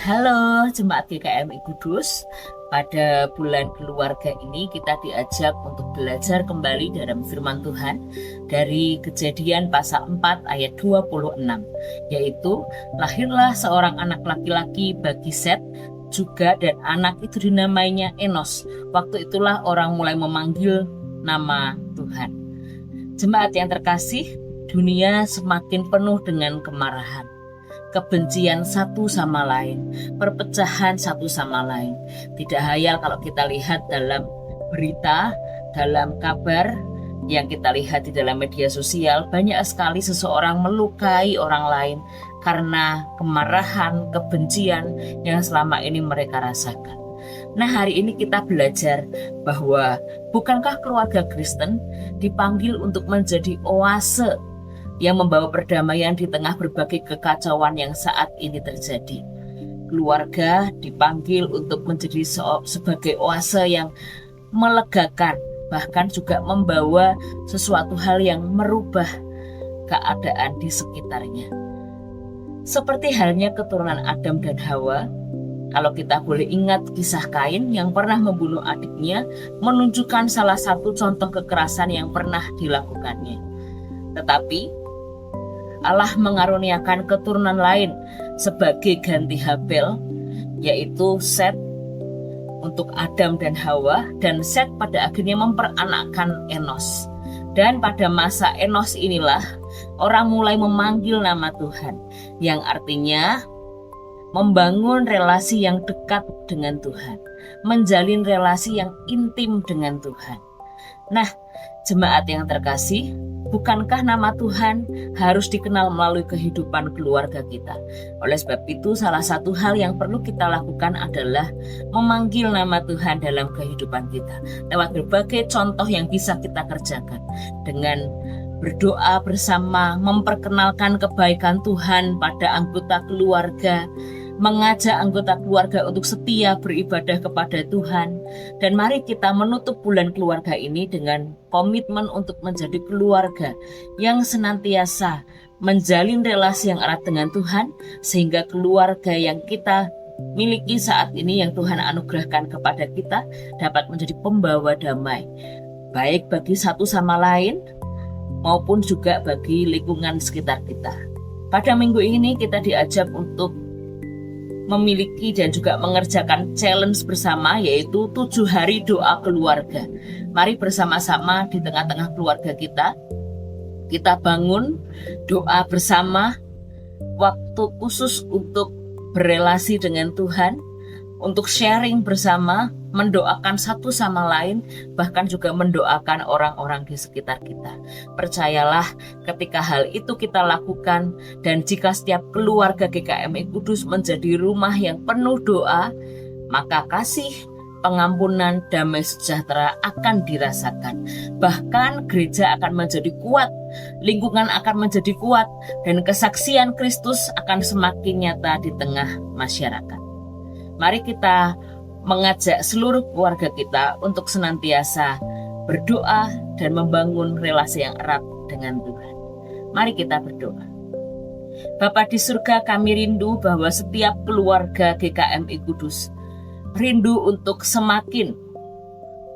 Halo Jemaat GKMI Kudus. Pada bulan keluarga ini kita diajak untuk belajar kembali dalam firman Tuhan dari Kejadian pasal 4 ayat 26, yaitu lahirlah seorang anak laki-laki bagi Set juga, dan anak itu dinamainya Enos. Waktu itulah orang mulai memanggil nama Tuhan. Jemaat yang terkasih, dunia semakin penuh dengan kemarahan, kebencian satu sama lain, perpecahan satu sama lain. Tidak hayal kalau kita lihat dalam berita, dalam kabar yang kita lihat di dalam media sosial, banyak sekali seseorang melukai orang lain karena kemarahan, kebencian yang selama ini mereka rasakan. Nah, hari ini kita belajar bahwa bukankah keluarga Kristen dipanggil untuk menjadi oase yang membawa perdamaian di tengah berbagai kekacauan yang saat ini terjadi. Keluarga dipanggil untuk menjadi sebagai oase yang melegakan, bahkan juga membawa sesuatu hal yang merubah keadaan di sekitarnya. Seperti halnya keturunan Adam dan Hawa, kalau kita boleh ingat kisah Kain yang pernah membunuh adiknya, menunjukkan salah satu contoh kekerasan yang pernah dilakukannya. Tetapi Allah mengaruniakan keturunan lain sebagai ganti Habel, yaitu Set untuk Adam dan Hawa, dan Set pada akhirnya memperanakkan Enos. Dan pada masa Enos inilah orang mulai memanggil nama Tuhan, yang artinya membangun relasi yang dekat dengan Tuhan, menjalin relasi yang intim dengan Tuhan. Nah, jemaat yang terkasih, bukankah nama Tuhan harus dikenal melalui kehidupan keluarga kita? Oleh sebab itu, salah satu hal yang perlu kita lakukan adalah memanggil nama Tuhan dalam kehidupan kita lewat berbagai contoh yang bisa kita kerjakan, dengan berdoa bersama, memperkenalkan kebaikan Tuhan pada anggota keluarga, mengajak anggota keluarga untuk setia beribadah kepada Tuhan. Dan mari kita menutup bulan keluarga ini dengan komitmen untuk menjadi keluarga yang senantiasa menjalin relasi yang erat dengan Tuhan, sehingga keluarga yang kita miliki saat ini, yang Tuhan anugerahkan kepada kita, dapat menjadi pembawa damai, baik bagi satu sama lain maupun juga bagi lingkungan sekitar kita. Pada minggu ini kita diajak untuk memiliki dan juga mengerjakan challenge bersama, yaitu 7 hari doa keluarga. Mari bersama-sama di tengah-tengah keluarga kita bangun doa bersama, waktu khusus untuk berelasi dengan Tuhan, untuk sharing bersama, mendoakan satu sama lain, bahkan juga mendoakan orang-orang di sekitar kita. Percayalah, ketika hal itu kita lakukan, dan jika setiap keluarga GKMI Kudus menjadi rumah yang penuh doa, maka kasih, pengampunan, damai sejahtera akan dirasakan. Bahkan gereja akan menjadi kuat, lingkungan akan menjadi kuat, dan kesaksian Kristus akan semakin nyata di tengah masyarakat. Mari kita mengajak seluruh keluarga kita untuk senantiasa berdoa dan membangun relasi yang erat dengan Tuhan. Mari kita berdoa. Bapa di surga, kami rindu bahwa setiap keluarga GKMI Kudus rindu untuk semakin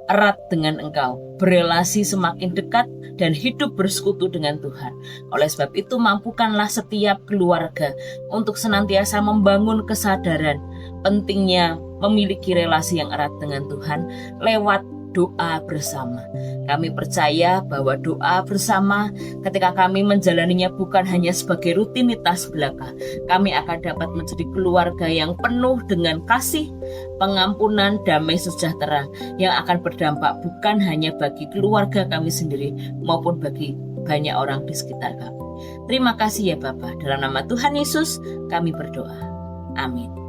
erat dengan Engkau, berelasi semakin dekat, dan hidup bersekutu dengan Tuhan. Oleh sebab itu, mampukanlah setiap keluarga untuk senantiasa membangun kesadaran pentingnya memiliki relasi yang erat dengan Tuhan lewat doa bersama. Kami percaya bahwa doa bersama, ketika kami menjalaninya bukan hanya sebagai rutinitas belaka, kami akan dapat menjadi keluarga yang penuh dengan kasih, pengampunan, damai sejahtera, yang akan berdampak bukan hanya bagi keluarga kami sendiri, maupun bagi banyak orang di sekitar kami. Terima kasih ya Bapa. Dalam nama Tuhan Yesus kami berdoa. Amin.